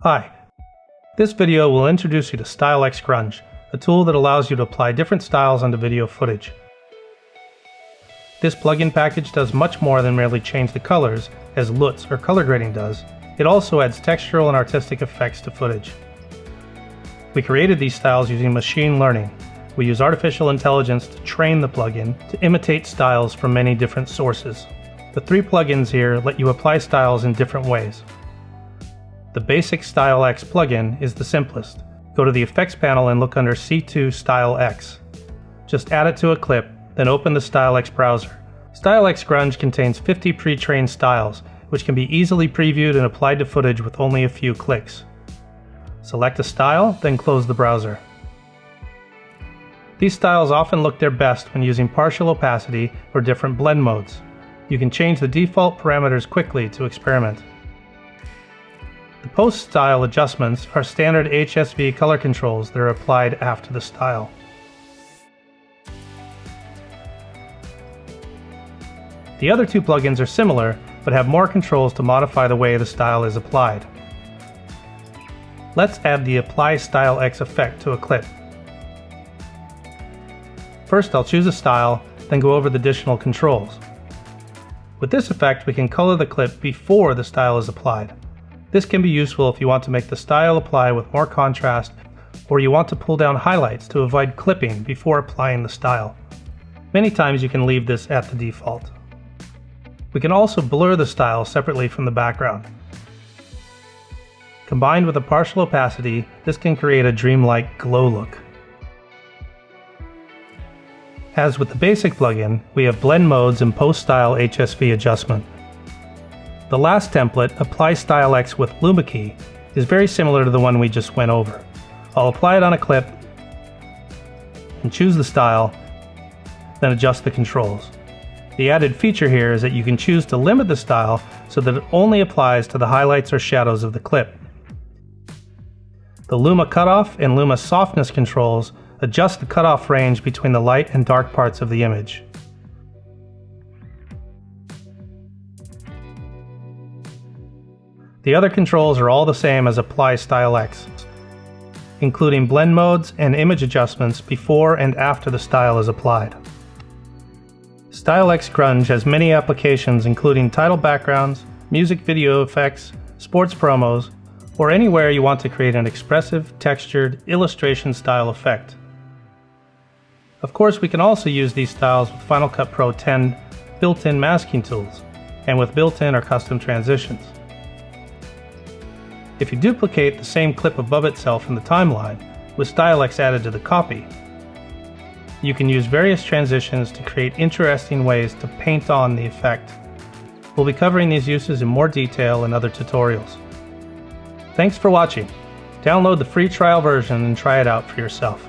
Hi, this video will introduce you to StyleX Grunge, a tool that allows you to apply different styles onto video footage. This plugin package does much more than merely change the colors, as LUTs or color grading does. It also adds textural and artistic effects to footage. We created these styles using machine learning. We use artificial intelligence to train the plugin to imitate styles from many different sources. The three plugins here let you apply styles in different ways. The basic StyleX plugin is the simplest. Go to the Effects panel and look under C2 StyleX. Just add it to a clip, then open the StyleX browser. StyleX Grunge contains 50 pre-trained styles, which can be easily previewed and applied to footage with only a few clicks. Select a style, then close the browser. These styles often look their best when using partial opacity or different blend modes. You can change the default parameters quickly to experiment. The post-style adjustments are standard HSV color controls that are applied after the style. The other two plugins are similar, but have more controls to modify the way the style is applied. Let's add the Apply StyleX effect to a clip. First, I'll choose a style, then go over the additional controls. With this effect, we can color the clip before the style is applied. This can be useful if you want to make the style apply with more contrast, or you want to pull down highlights to avoid clipping before applying the style. Many times you can leave this at the default. We can also blur the style separately from the background. Combined with a partial opacity, this can create a dreamlike glow look. As with the basic plugin, we have blend modes and post-style HSV adjustment. The last template, Apply StyleX with Luma key, is very similar to the one we just went over. I'll apply it on a clip and choose the style, then adjust the controls. The added feature here is that you can choose to limit the style so that it only applies to the highlights or shadows of the clip. The Luma cutoff and Luma softness controls adjust the cutoff range between the light and dark parts of the image. The other controls are all the same as Apply StyleX, including blend modes and image adjustments before and after the style is applied. StyleX Grunge has many applications including title backgrounds, music video effects, sports promos, or anywhere you want to create an expressive, textured, illustration style effect. Of course, we can also use these styles with Final Cut Pro 10 built-in masking tools, and with built-in or custom transitions. If you duplicate the same clip above itself in the timeline, with StyleX added to the copy, you can use various transitions to create interesting ways to paint on the effect. We'll be covering these uses in more detail in other tutorials. Thanks for watching. Download the free trial version and try it out for yourself.